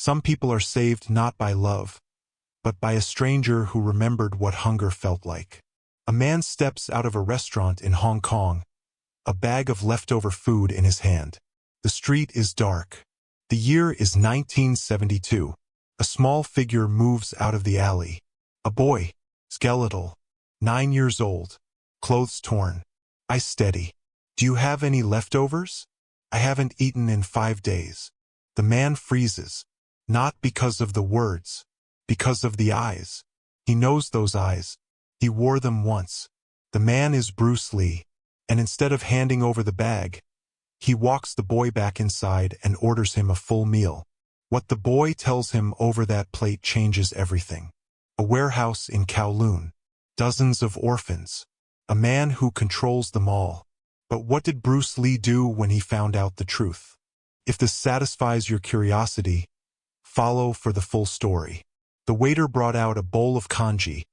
Some people are saved not by love, but by a stranger who remembered what hunger felt like. A man steps out of a restaurant in Hong Kong, a bag of leftover food in his hand. The street is dark. The year is 1972. A small figure moves out of the alley. A boy, skeletal, 9 years old, clothes torn. Eyes steady. Do you have any leftovers? I haven't eaten in 5 days. The man freezes, not because of the words, because of the eyes. He knows those eyes. He wore them once. The man is Bruce Lee, and instead of handing over the bag, he walks the boy back inside and orders him a full meal. What the boy tells him over that plate changes everything. A warehouse in Kowloon. Dozens of orphans. A man who controls them all. But what did Bruce Lee do when he found out the truth? If this satisfies your curiosity, follow for the full story. The waiter brought out a bowl of congee,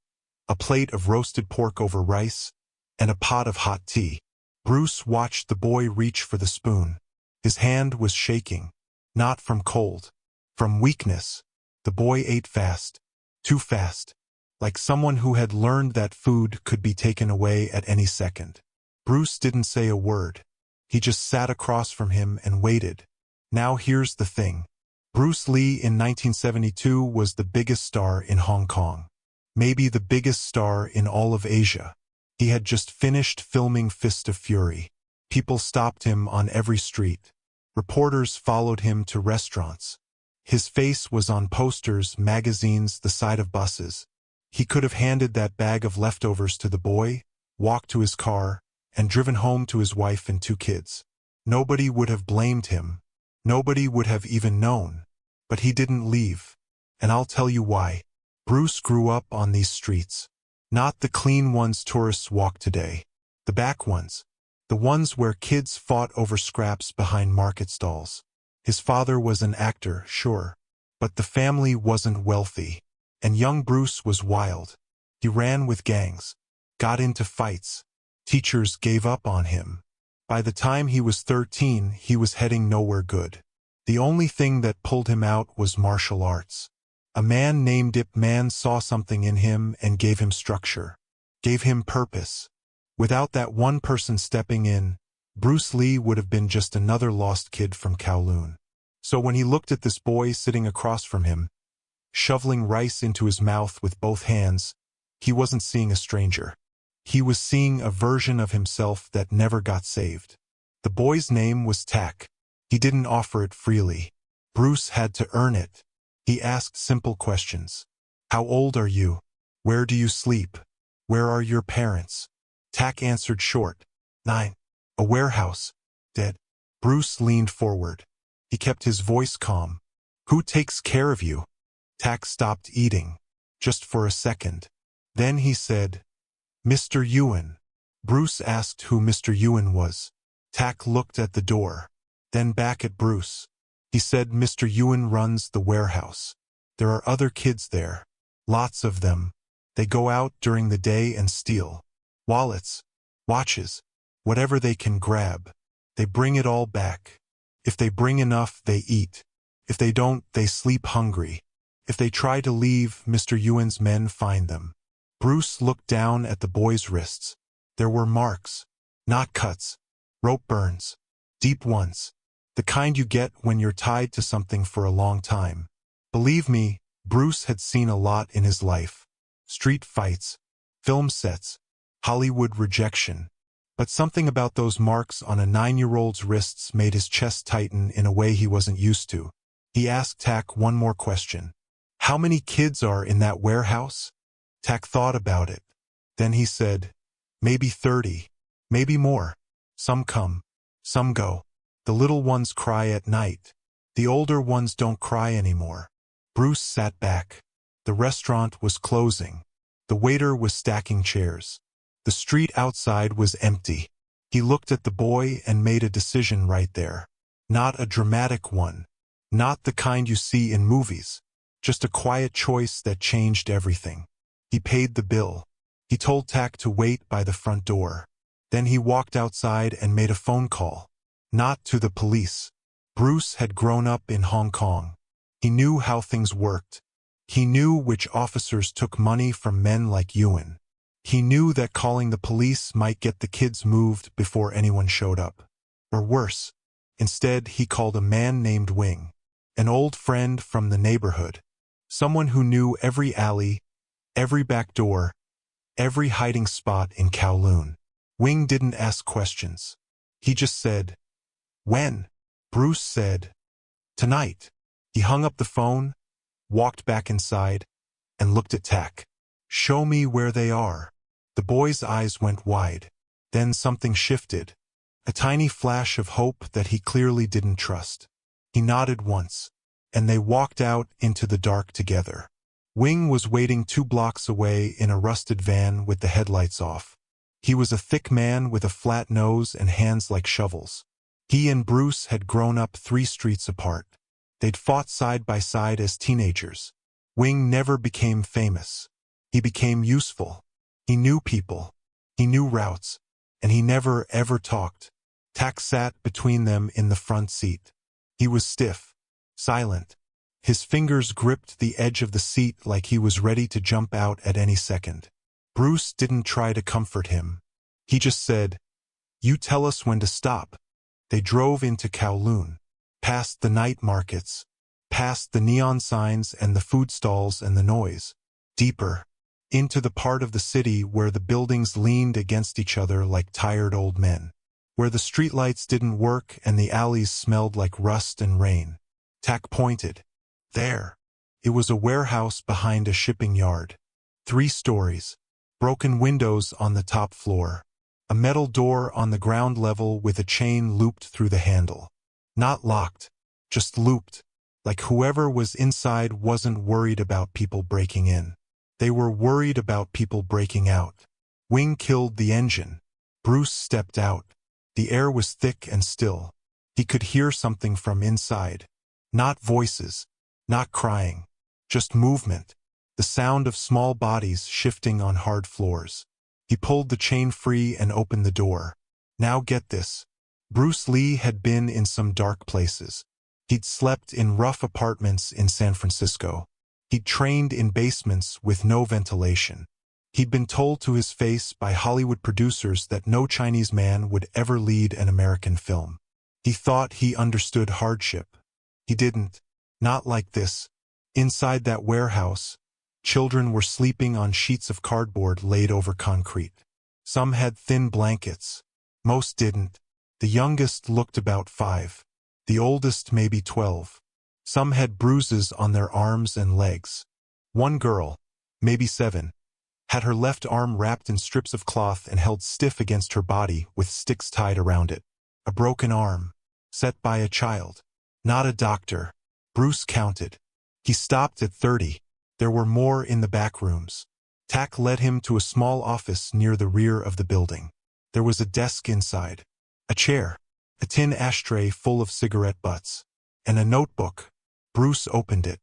a plate of roasted pork over rice, and a pot of hot tea. Bruce watched the boy reach for the spoon. His hand was shaking, not from cold, from weakness. The boy ate fast, too fast, like someone who had learned that food could be taken away at any second. Bruce didn't say a word. He just sat across from him and waited. Now here's the thing. Bruce Lee in 1972 was the biggest star in Hong Kong. Maybe the biggest star in all of Asia. He had just finished filming Fist of Fury. People stopped him on every street. Reporters followed him to restaurants. His face was on posters, magazines, the side of buses. He could have handed that bag of leftovers to the boy, walked to his car, and driven home to his wife and 2 kids. Nobody would have blamed him. Nobody would have even known. But he didn't leave. And I'll tell you why. Bruce grew up on these streets. Not the clean ones tourists walk today. The back ones. The ones where kids fought over scraps behind market stalls. His father was an actor, sure. But the family wasn't wealthy. And young Bruce was wild. He ran with gangs. Got into fights. Teachers gave up on him. By the time he was 13, he was heading nowhere good. The only thing that pulled him out was martial arts. A man named Ip Man saw something in him and gave him structure. Gave him purpose. Without that one person stepping in, Bruce Lee would have been just another lost kid from Kowloon. So when he looked at this boy sitting across from him, shoveling rice into his mouth with both hands, he wasn't seeing a stranger. He was seeing a version of himself that never got saved. The boy's name was Tak. He didn't offer it freely. Bruce had to earn it. He asked simple questions. How old are you? Where do you sleep? Where are your parents? Tak answered short. 9. A warehouse. Dead. Bruce leaned forward. He kept his voice calm. Who takes care of you? Tak stopped eating. Just for a second. Then he said, Mr. Ewan. Bruce asked who Mr. Ewan was. Tak looked at the door. Then back at Bruce. He said Mr. Ewan runs the warehouse. There are other kids there. Lots of them. They go out during the day and steal. Wallets, watches, whatever they can grab. They bring it all back. If they bring enough, they eat. If they don't, they sleep hungry. If they try to leave, Mr. Ewan's men find them. Bruce looked down at the boy's wrists. There were marks. Not cuts. Rope burns. Deep ones. The kind you get when you're tied to something for a long time. Believe me, Bruce had seen a lot in his life. Street fights, film sets, Hollywood rejection. But something about those marks on a 9-year-old's wrists made his chest tighten in a way he wasn't used to. He asked Tak one more question. How many kids are in that warehouse? Tak thought about it. Then he said, maybe 30, maybe more. Some come, some go. The little ones cry at night. The older ones don't cry anymore. Bruce sat back. The restaurant was closing. The waiter was stacking chairs. The street outside was empty. He looked at the boy and made a decision right there. Not a dramatic one. Not the kind you see in movies. Just a quiet choice that changed everything. He paid the bill. He told Tak to wait by the front door. Then he walked outside and made a phone call. Not to the police. Bruce had grown up in Hong Kong. He knew how things worked. He knew which officers took money from men like Ewan. He knew that calling the police might get the kids moved before anyone showed up. Or worse, instead he called a man named Wing, an old friend from the neighborhood, someone who knew every alley, every back door, every hiding spot in Kowloon. Wing didn't ask questions. He just said, "When?" Bruce said, "Tonight." He hung up the phone, walked back inside, and looked at Tak. "Show me where they are." The boy's eyes went wide. Then something shifted, a tiny flash of hope that he clearly didn't trust. He nodded once, and they walked out into the dark together. Wing was waiting 2 blocks away in a rusted van with the headlights off. He was a thick man with a flat nose and hands like shovels. He and Bruce had grown up 3 streets apart. They'd fought side by side as teenagers. Wing never became famous. He became useful. He knew people. He knew routes. And he never ever talked. Tak sat between them in the front seat. He was stiff, silent. His fingers gripped the edge of the seat like he was ready to jump out at any second. Bruce didn't try to comfort him. He just said, "You tell us when to stop." They drove into Kowloon, past the night markets, past the neon signs and the food stalls and the noise, deeper, into the part of the city where the buildings leaned against each other like tired old men, where the streetlights didn't work and the alleys smelled like rust and rain. Tak pointed. There. It was a warehouse behind a shipping yard. 3 stories. Broken windows on the top floor. A metal door on the ground level with a chain looped through the handle. Not locked, just looped, like whoever was inside wasn't worried about people breaking in. They were worried about people breaking out. Wing killed the engine. Bruce stepped out. The air was thick and still. He could hear something from inside. Not voices, not crying, just movement, the sound of small bodies shifting on hard floors. He pulled the chain free and opened the door. Now get this. Bruce Lee had been in some dark places. He'd slept in rough apartments in San Francisco. He'd trained in basements with no ventilation. He'd been told to his face by Hollywood producers that no Chinese man would ever lead an American film. He thought he understood hardship. He didn't. Not like this. Inside that warehouse, children were sleeping on sheets of cardboard laid over concrete. Some had thin blankets. Most didn't. The youngest looked about 5. The oldest maybe 12. Some had bruises on their arms and legs. One girl, maybe 7, had her left arm wrapped in strips of cloth and held stiff against her body with sticks tied around it. A broken arm, set by a child. Not a doctor. Bruce counted. He stopped at 30. There were more in the back rooms. Tak led him to a small office near the rear of the building. There was a desk inside, a chair, a tin ashtray full of cigarette butts, and a notebook. Bruce opened it.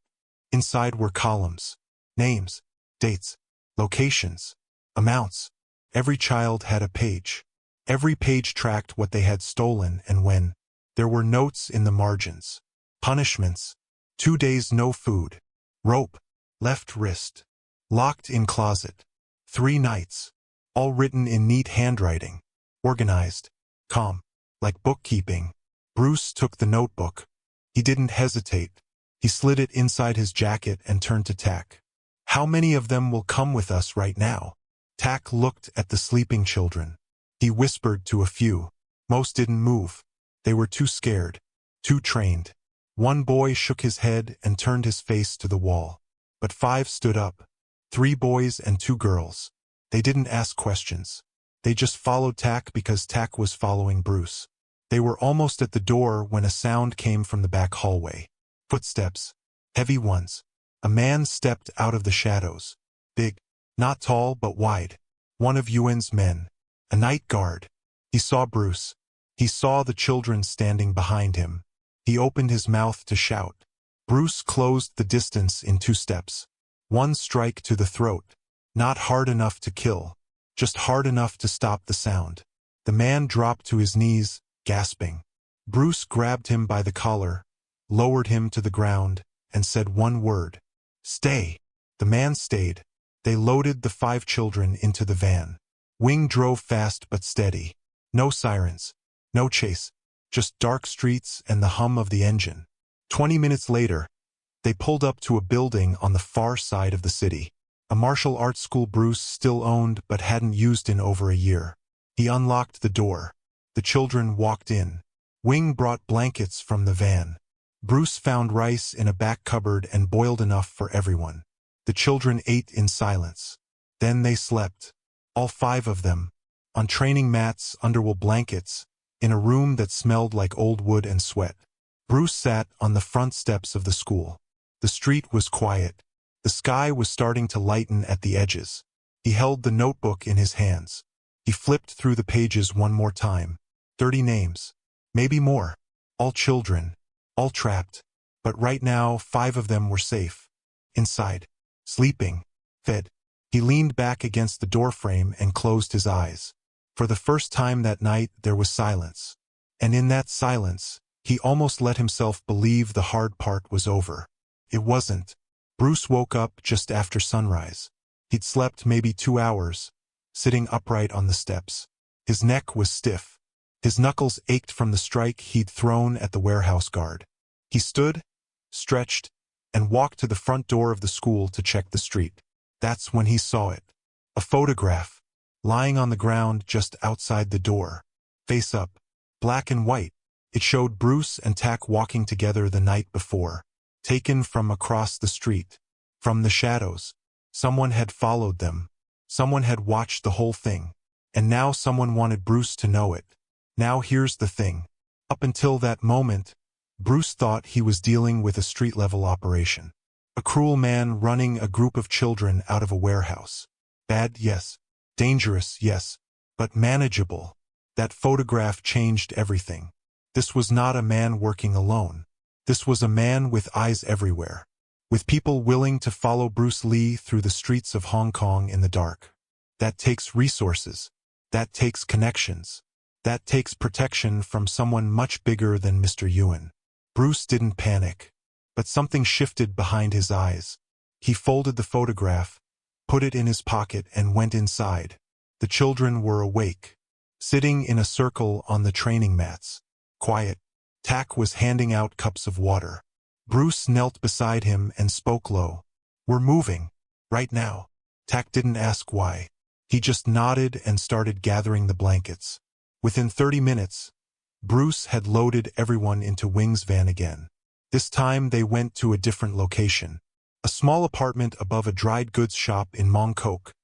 Inside were columns, names, dates, locations, amounts. Every child had a page. Every page tracked what they had stolen and when. There were notes in the margins. Punishments. 2 days no food. Rope. Left wrist. Locked in closet. 3 nights. All written in neat handwriting. Organized. Calm. Like bookkeeping. Bruce took the notebook. He didn't hesitate. He slid it inside his jacket and turned to Tak. "How many of them will come with us right now?" Tak looked at the sleeping children. He whispered to a few. Most didn't move. They were too scared. Too trained. One boy shook his head and turned his face to the wall. But 5 stood up. 3 boys and 2 girls. They didn't ask questions. They just followed Tak because Tak was following Bruce. They were almost at the door when a sound came from the back hallway. Footsteps. Heavy ones. A man stepped out of the shadows. Big. Not tall but wide. One of Yuan's men. A night guard. He saw Bruce. He saw the children standing behind him. He opened his mouth to shout. Bruce closed the distance in 2 steps. 1 strike to the throat. Not hard enough to kill. Just hard enough to stop the sound. The man dropped to his knees, gasping. Bruce grabbed him by the collar, lowered him to the ground, and said one word. "Stay." The man stayed. They loaded the 5 children into the van. Wing drove fast but steady. No sirens. No chase. Just dark streets and the hum of the engine. 20 minutes later, they pulled up to a building on the far side of the city. A martial arts school Bruce still owned but hadn't used in over a year. He unlocked the door. The children walked in. Wing brought blankets from the van. Bruce found rice in a back cupboard and boiled enough for everyone. The children ate in silence. Then they slept. All 5 of them. On training mats under wool blankets, in a room that smelled like old wood and sweat. Bruce sat on the front steps of the school. The street was quiet. The sky was starting to lighten at the edges. He held the notebook in his hands. He flipped through the pages one more time. 30 names. Maybe more. All children. All trapped. But right now, 5 of them were safe. Inside. Sleeping. Fed. He leaned back against the doorframe and closed his eyes. For the first time that night, there was silence. And in that silence, he almost let himself believe the hard part was over. It wasn't. Bruce woke up just after sunrise. He'd slept maybe 2 hours, sitting upright on the steps. His neck was stiff. His knuckles ached from the strike he'd thrown at the warehouse guard. He stood, stretched, and walked to the front door of the school to check the street. That's when he saw it. A photograph, lying on the ground just outside the door. Face up, black and white. It showed Bruce and Tack walking together the night before. Taken from across the street. From the shadows. Someone had followed them. Someone had watched the whole thing. And now someone wanted Bruce to know it. Now here's the thing. Up until that moment, Bruce thought he was dealing with a street-level operation. A cruel man running a group of children out of a warehouse. Bad, yes. Dangerous, yes. But manageable. That photograph changed everything. This was not a man working alone. This was a man with eyes everywhere. With people willing to follow Bruce Lee through the streets of Hong Kong in the dark. That takes resources. That takes connections. That takes protection from someone much bigger than Mr. Yuan. Bruce didn't panic. But something shifted behind his eyes. He folded the photograph, put it in his pocket and went inside. The children were awake. Sitting in a circle on the training mats. Quiet. Tack was handing out cups of water. Bruce knelt beside him and spoke low. "We're moving. Right now." Tack didn't ask why. He just nodded and started gathering the blankets. Within 30 minutes, Bruce had loaded everyone into Wing's van again. This time they went to a different location. A small apartment above a dried goods shop in Mong Kok,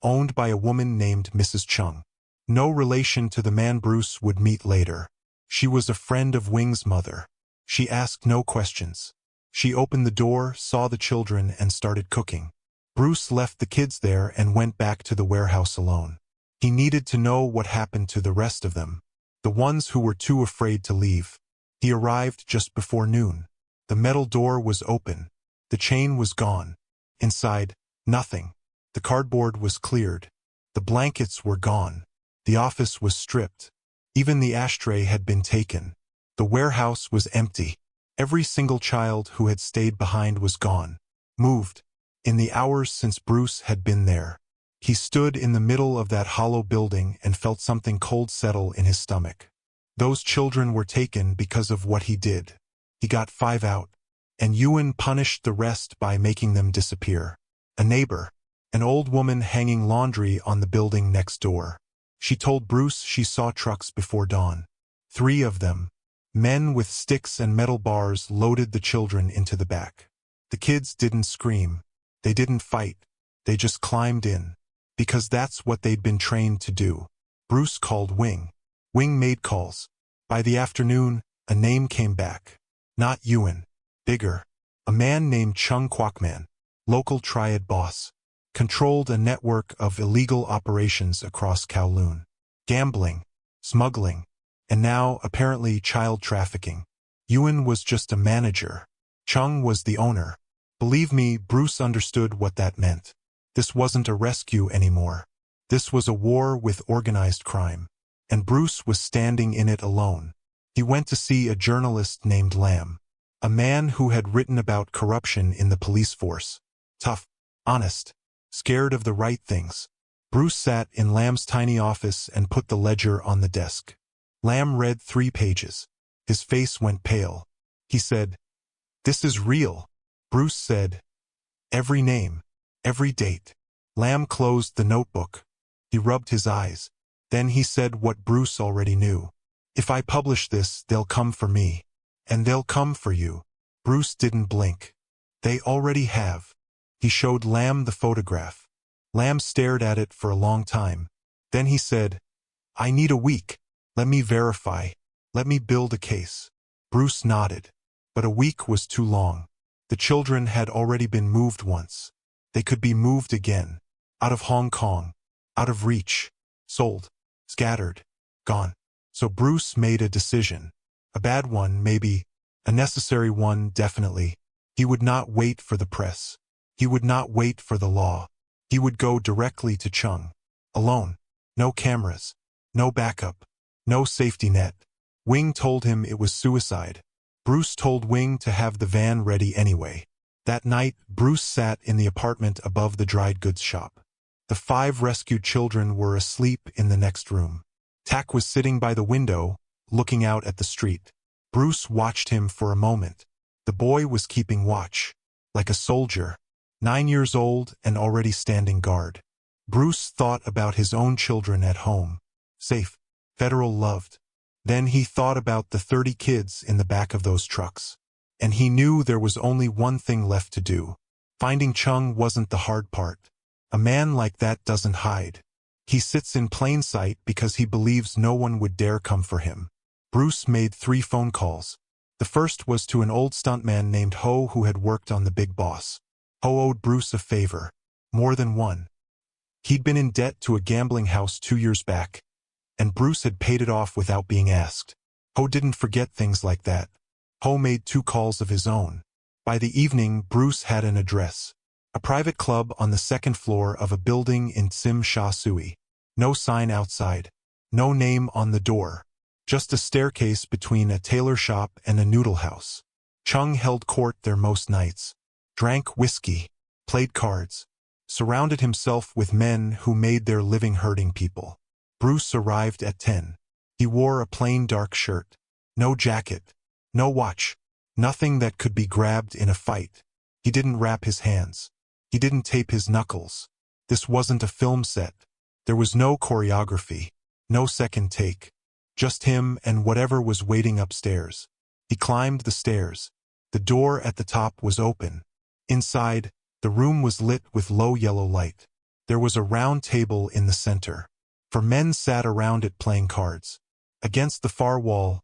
owned by a woman named Mrs. Chung. No relation to the man Bruce would meet later. She was a friend of Wing's mother. She asked no questions. She opened the door, saw the children, and started cooking. Bruce left the kids there and went back to the warehouse alone. He needed to know what happened to the rest of them, the ones who were too afraid to leave. He arrived just before noon. The metal door was open. The chain was gone. Inside, nothing. The cardboard was cleared. The blankets were gone. The office was stripped. Even the ashtray had been taken. The warehouse was empty. Every single child who had stayed behind was gone. Moved. In the hours since Bruce had been there. He stood in the middle of that hollow building and felt something cold settle in his stomach. Those children were taken because of what he did. He got 5 out. And Yuan punished the rest by making them disappear. A neighbor. An old woman hanging laundry on the building next door. She told Bruce she saw trucks before dawn. 3 of them. Men with sticks and metal bars loaded the children into the back. The kids didn't scream. They didn't fight. They just climbed in. Because that's what they'd been trained to do. Bruce called Wing. Wing made calls. By the afternoon, a name came back. Not Yuan. Bigger. A man named Chung Kwokman, local triad boss. Controlled a network of illegal operations across Kowloon. Gambling, smuggling, and now, apparently, child trafficking. Yuan was just a manager. Chung was the owner. Believe me, Bruce understood what that meant. This wasn't a rescue anymore. This was a war with organized crime. And Bruce was standing in it alone. He went to see a journalist named Lam. A man who had written about corruption in the police force. Tough, honest, scared of the right things. Bruce sat in Lamb's tiny office and put the ledger on the desk. Lamb read 3 pages. His face went pale. He said, "This is real." Bruce said, "Every name, every date." Lamb closed the notebook. He rubbed his eyes. Then he said what Bruce already knew. "If I publish this, they'll come for me. And they'll come for you." Bruce didn't blink. "They already have." He showed Lamb the photograph. Lamb stared at it for a long time. Then he said, "I need a week. Let me verify. Let me build a case." Bruce nodded. But a week was too long. The children had already been moved once. They could be moved again. Out of Hong Kong. Out of reach. Sold. Scattered. Gone. So Bruce made a decision. A bad one, maybe. A necessary one, definitely. He would not wait for the press. He would not wait for the law. He would go directly to Chung. Alone. No cameras. No backup. No safety net. Wing told him it was suicide. Bruce told Wing to have the van ready anyway. That night, Bruce sat in the apartment above the dried goods shop. The 5 rescued children were asleep in the next room. Tak was sitting by the window, looking out at the street. Bruce watched him for a moment. The boy was keeping watch. Like a soldier. 9 years old and already standing guard. Bruce thought about his own children at home. Safe. Federal loved. Then he thought about the 30 kids in the back of those trucks. And he knew there was only one thing left to do. Finding Chung wasn't the hard part. A man like that doesn't hide. He sits in plain sight because he believes no one would dare come for him. Bruce made 3 phone calls. The first was to an old stuntman named Ho who had worked on The Big Boss. Ho owed Bruce a favor. More than one. He'd been in debt to a gambling house 2 years back. And Bruce had paid it off without being asked. Ho didn't forget things like that. Ho made 2 calls of his own. By the evening, Bruce had an address. A private club on the 2nd floor of a building in Tsim Sha Tsui. No sign outside. No name on the door. Just a staircase between a tailor shop and a noodle house. Chung held court there most nights. Drank whiskey. Played cards. Surrounded himself with men who made their living hurting people. Bruce arrived at 10. He wore a plain dark shirt. No jacket. No watch. Nothing that could be grabbed in a fight. He didn't wrap his hands. He didn't tape his knuckles. This wasn't a film set. There was no choreography. No second take. Just him and whatever was waiting upstairs. He climbed the stairs. The door at the top was open. Inside, the room was lit with low yellow light. There was a round table in the center. 4 men sat around it playing cards. Against the far wall,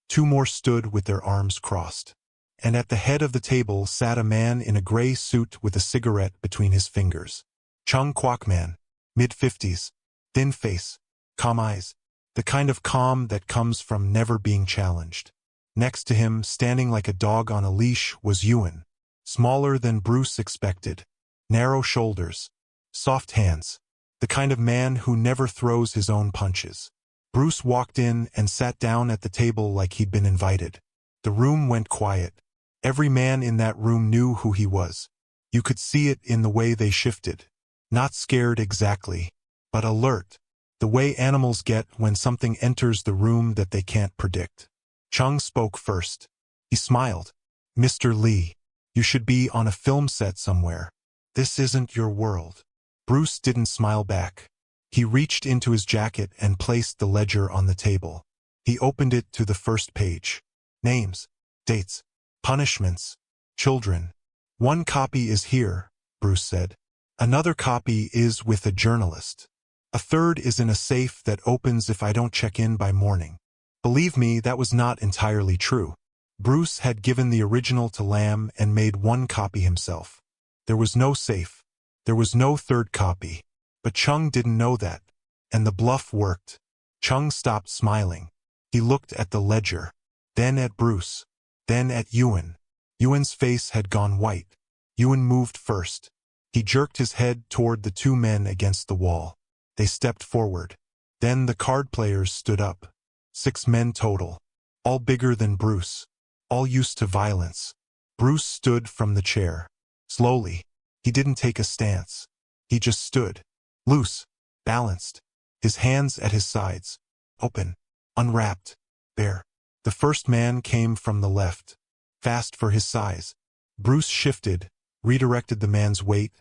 2 more stood with their arms crossed. And at the head of the table sat a man in a gray suit with a cigarette between his fingers. Chung Kwok-man, mid-50s, thin face, calm eyes, the kind of calm that comes from never being challenged. Next to him, standing like a dog on a leash, was Ewan. Smaller than Bruce expected. Narrow shoulders. Soft hands. The kind of man who never throws his own punches. Bruce walked in and sat down at the table like he'd been invited. The room went quiet. Every man in that room knew who he was. You could see it in the way they shifted. Not scared exactly, but alert. The way animals get when something enters the room that they can't predict. Chung spoke first. He smiled. "Mr. Lee, you should be on a film set somewhere. This isn't your world." Bruce didn't smile back. He reached into his jacket and placed the ledger on the table. He opened it to the first page. Names, dates, punishments, children. "1 copy is here," Bruce said. "Another copy is with a journalist. A 3rd is in a safe that opens if I don't check in by morning." Believe me, that was not entirely true. Bruce had given the original to Lamb and made 1 copy himself. There was no safe. There was no 3rd copy. But Chung didn't know that. And the bluff worked. Chung stopped smiling. He looked at the ledger. Then at Bruce. Then at Ewan. Ewan's face had gone white. Ewan moved first. He jerked his head toward the 2 men against the wall. They stepped forward. Then the card players stood up. 6 men total. All bigger than Bruce. all used to violence. Bruce stood from the chair. Slowly. He didn't take a stance. He just stood. Loose. Balanced. His hands at his sides. Open. Unwrapped. Bare. The first man came from the left. Fast for his size. Bruce shifted, redirected the man's weight,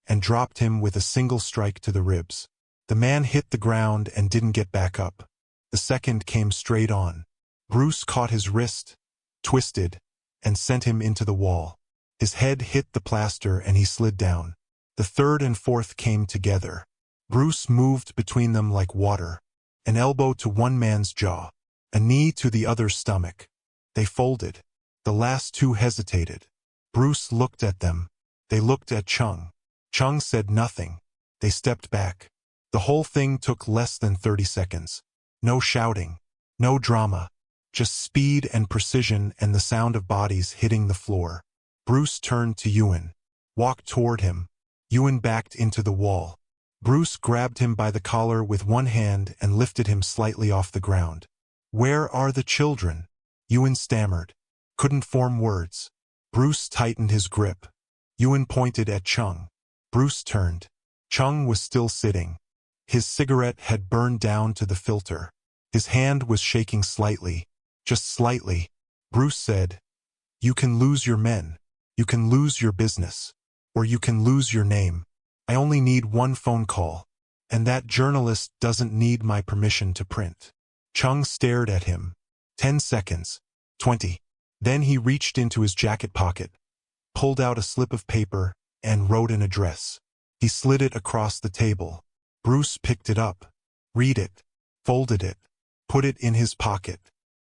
and dropped him with a single strike to the ribs. The man hit the ground and didn't get back up. The second came straight on. Bruce caught his wrist, twisted, and sent him into the wall. His head hit the plaster and he slid down. The third and fourth came together. Bruce moved between them like water. An elbow to one man's jaw, a knee to the other's stomach. They folded. The last two hesitated. Bruce looked at them. They looked at Chung. Chung said nothing. They stepped back. The whole thing took less than 30 seconds. No shouting. No drama. Just speed and precision and the sound of bodies hitting the floor. Bruce turned to Ewan. Walked toward him. Ewan backed into the wall. Bruce grabbed him by the collar with one hand and lifted him slightly off the ground. "Where are the children?" Ewan stammered. Couldn't form words. Bruce tightened his grip. Ewan pointed at Chung. Bruce turned. Chung was still sitting. His cigarette had burned down to the filter. His hand was shaking slightly. Just slightly. Bruce said, "You can lose your men. You can lose your business. Or you can lose your name. I only need one phone call. And that journalist doesn't need my permission to print." Chung stared at him. 10 seconds. 20. Then he reached into his jacket pocket, pulled out a slip of paper, and wrote an address. He slid it across the table. Bruce picked it up. Read it. Folded it. Put it in his pocket.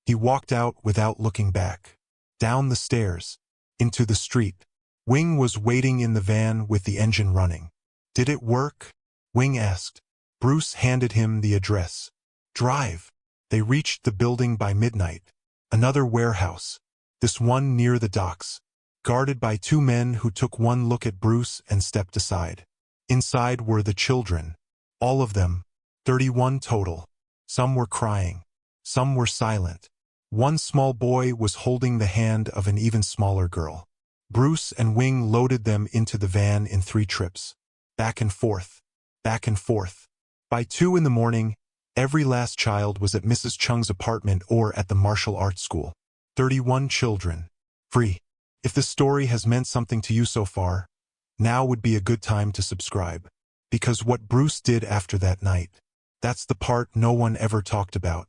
He walked out without looking back. Down the stairs. Into the street. Wing was waiting in the van with the engine running. "Did it work?" Wing asked. Bruce handed him the address. "Drive." They reached the building by midnight. Another warehouse. This one near the docks. Guarded by two men who took one look at Bruce and stepped aside. Inside were the children. All of them. 31 total. Some were crying. Some were silent. One small boy was holding the hand of an even smaller girl. Bruce and Wing loaded them into the van in 3 trips. Back and forth. Back and forth. By 2 in the morning, every last child was at Mrs. Chung's apartment or at the martial arts school. 31 children. Free. If this story has meant something to you so far, now would be a good time to subscribe. Because what Bruce did after that night, that's the part no one ever talked about.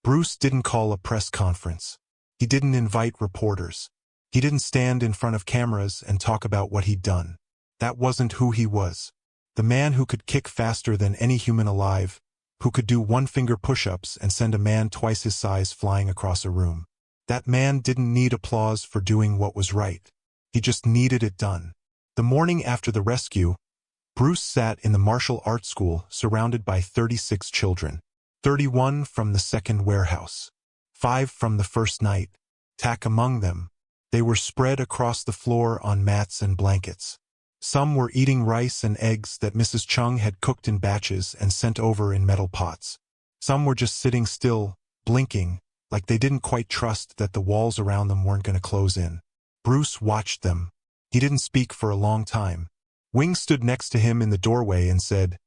Bruce didn't call a press conference. He didn't invite reporters. He didn't stand in front of cameras and talk about what he'd done. That wasn't who he was. The man who could kick faster than any human alive, who could do one-finger push-ups and send a man twice his size flying across a room. That man didn't need applause for doing what was right. He just needed it done. The morning after the rescue, Bruce sat in the martial arts school surrounded by 36 children. 31 from the second warehouse. 5 from the first night. Tack among them. They were spread across the floor on mats and blankets. Some were eating rice and eggs that Mrs. Chung had cooked in batches and sent over in metal pots. Some were just sitting still, blinking, like they didn't quite trust that the walls around them weren't going to close in. Bruce watched them. He didn't speak for a long time. Wing stood next to him in the doorway and said,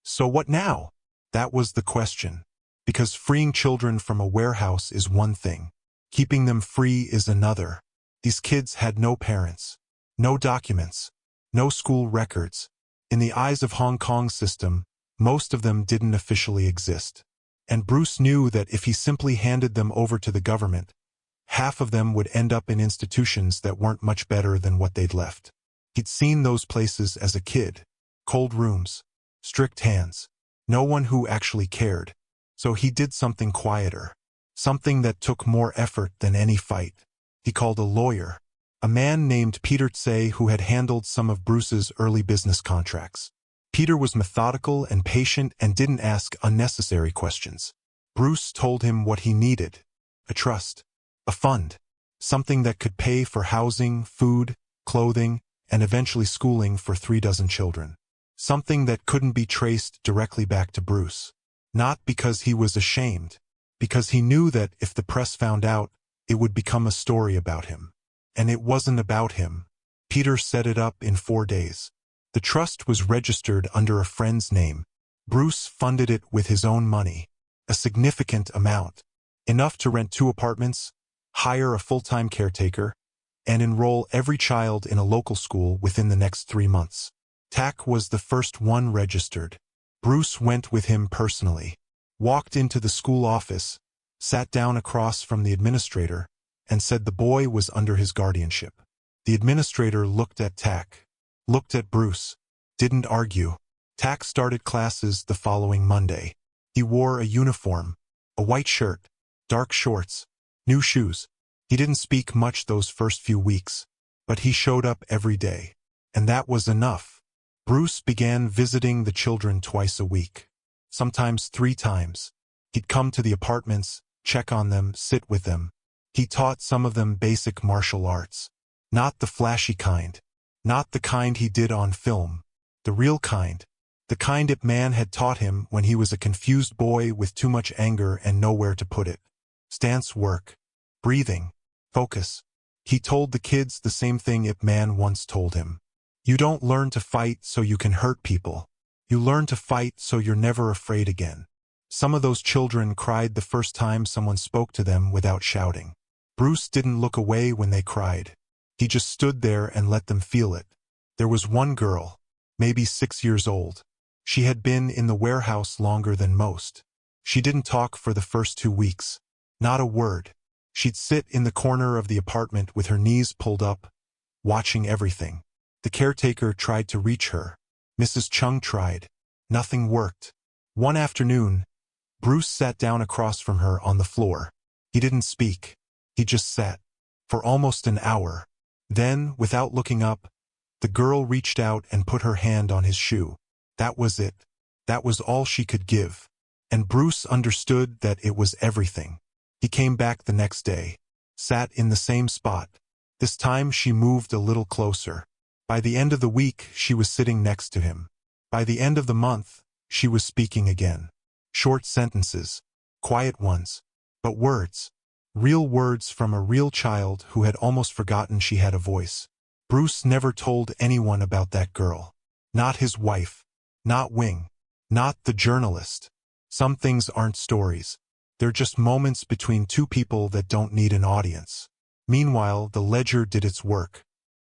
"So what now?" That was the question. Because freeing children from a warehouse is one thing. Keeping them free is another. These kids had no parents. No documents. No school records. In the eyes of Hong Kong's system, most of them didn't officially exist. And Bruce knew that if he simply handed them over to the government, half of them would end up in institutions that weren't much better than what they'd left. He'd seen those places as a kid. Cold rooms. Strict hands. No one who actually cared. So he did something quieter. Something that took more effort than any fight. He called a lawyer. A man named Peter Tse who had handled some of Bruce's early business contracts. Peter was methodical and patient and didn't ask unnecessary questions. Bruce told him what he needed. A trust. A fund. Something that could pay for housing, food, clothing, and eventually schooling for 36 children. Something that couldn't be traced directly back to Bruce. Not because he was ashamed. Because he knew that if the press found out, it would become a story about him. And it wasn't about him. Peter set it up in 4 days. The trust was registered under a friend's name. Bruce funded it with his own money, a significant amount, enough to rent 2 apartments, hire a full-time caretaker, and enroll every child in a local school within the next 3 months. Tack was the first one registered. Bruce went with him personally, walked into the school office, sat down across from the administrator, and said the boy was under his guardianship. The administrator looked at Tack, looked at Bruce, didn't argue. Tack started classes the following Monday. He wore a uniform, a white shirt, dark shorts, new shoes. He didn't speak much those first few weeks, but he showed up every day. And that was enough. Bruce began visiting the children twice a week, sometimes 3 times. He'd come to the apartments, check on them, sit with them. He taught some of them basic martial arts. Not the flashy kind. Not the kind he did on film. The real kind. The kind Ip Man had taught him when he was a confused boy with too much anger and nowhere to put it. Stance work. Breathing. Focus. He told the kids the same thing Ip Man once told him. You don't learn to fight so you can hurt people. You learn to fight so you're never afraid again. Some of those children cried the first time someone spoke to them without shouting. Bruce didn't look away when they cried. He just stood there and let them feel it. There was one girl, maybe 6 years old. She had been in the warehouse longer than most. She didn't talk for the first 2 weeks. Not a word. She'd sit in the corner of the apartment with her knees pulled up, watching everything. The caretaker tried to reach her. Mrs. Chung tried. Nothing worked. One afternoon, Bruce sat down across from her on the floor. He didn't speak. He just sat. For almost an hour. Then, without looking up, the girl reached out and put her hand on his shoe. That was it. That was all she could give. And Bruce understood that it was everything. He came back the next day. Sat in the same spot. This time she moved a little closer. By the end of the week, she was sitting next to him. By the end of the month, she was speaking again. Short sentences. Quiet ones. But words. Real words from a real child who had almost forgotten she had a voice. Bruce never told anyone about that girl. Not his wife. Not Wing. Not the journalist. Some things aren't stories. They're just moments between 2 people that don't need an audience. Meanwhile, the ledger did its work.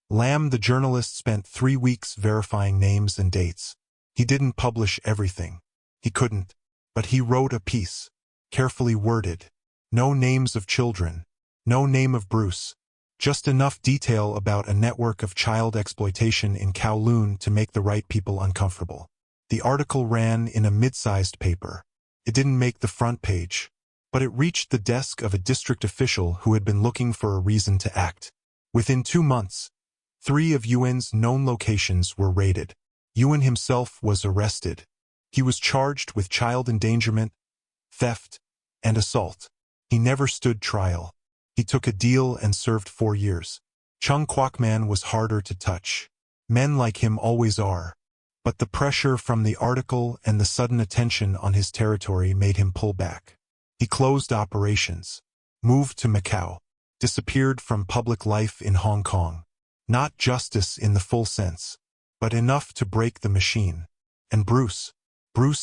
Lamb, the journalist, spent 3 weeks verifying names and dates. He didn't publish everything. He couldn't. But he wrote a piece. Carefully worded. No names of children. No name of Bruce. Just enough detail about a network of child exploitation in Kowloon to make the right people uncomfortable. The article ran in a mid-sized paper. It didn't make the front page, but it reached the desk of a district official who had been looking for a reason to act. Within 2 months, 3 of Yuan's known locations were raided. Yuan himself was arrested. He was charged with child endangerment, theft, and assault. He never stood trial. He took a deal and served 4 years. Chung Kwokman was harder to touch. Men like him always are. But the pressure from the article and the sudden attention on his territory made him pull back. He closed operations, moved to Macau, disappeared from public life in Hong Kong. Not justice in the full sense, but enough to break the machine. And Bruce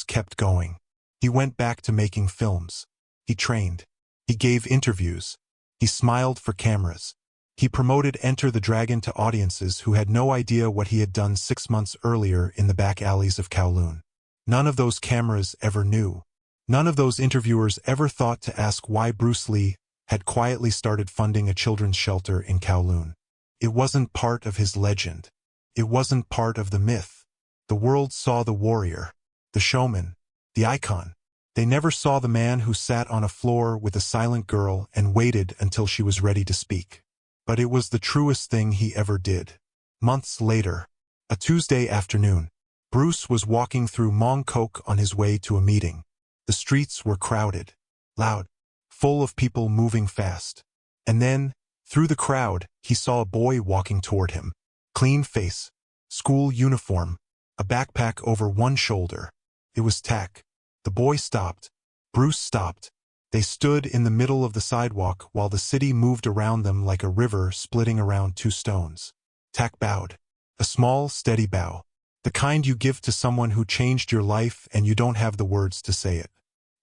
kept going. He went back to making films. He trained. He gave interviews. He smiled for cameras. He promoted Enter the Dragon to audiences who had no idea what he had done 6 months earlier in the back alleys of Kowloon. None of those cameras ever knew. None of those interviewers ever thought to ask why Bruce Lee had quietly started funding a children's shelter in Kowloon. It wasn't part of his legend. It wasn't part of the myth. The world saw the warrior, the showman, the icon. They never saw the man who sat on a floor with a silent girl and waited until she was ready to speak. But it was the truest thing he ever did. Months later, a Tuesday afternoon, Bruce was walking through Mong Kok on his way to a meeting. The streets were crowded, loud, full of people moving fast. And then, through the crowd, he saw a boy walking toward him. Clean face, school uniform, a backpack over one shoulder. It was Tack. The boy stopped. Bruce stopped. They stood in the middle of the sidewalk while the city moved around them like a river splitting around two stones. Tak bowed. A small, steady bow. The kind you give to someone who changed your life and you don't have the words to say it.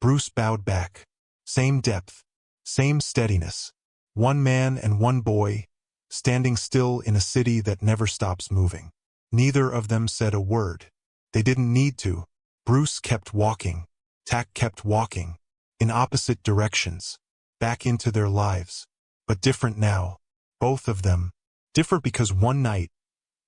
Bruce bowed back. Same depth. Same steadiness. One man and one boy, standing still in a city that never stops moving. Neither of them said a word. They didn't need to. Bruce kept walking. Tak kept walking. In opposite directions. Back into their lives. But different now. Both of them. Different because one night,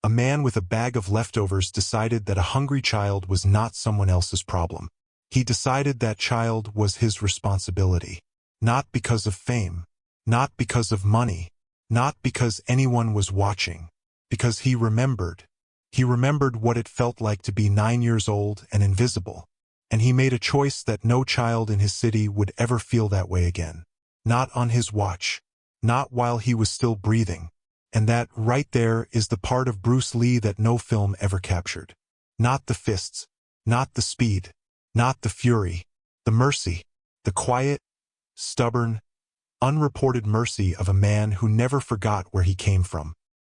a man with a bag of leftovers decided that a hungry child was not someone else's problem. He decided that child was his responsibility. Not because of fame. Not because of money. Not because anyone was watching. Because he remembered. He remembered what it felt like to be 9 years old and invisible. And he made a choice that no child in his city would ever feel that way again. Not on his watch. Not while he was still breathing. And that, right there, is the part of Bruce Lee that no film ever captured. Not the fists. Not the speed. Not the fury. The mercy. The quiet, stubborn, unreported mercy of a man who never forgot where he came from.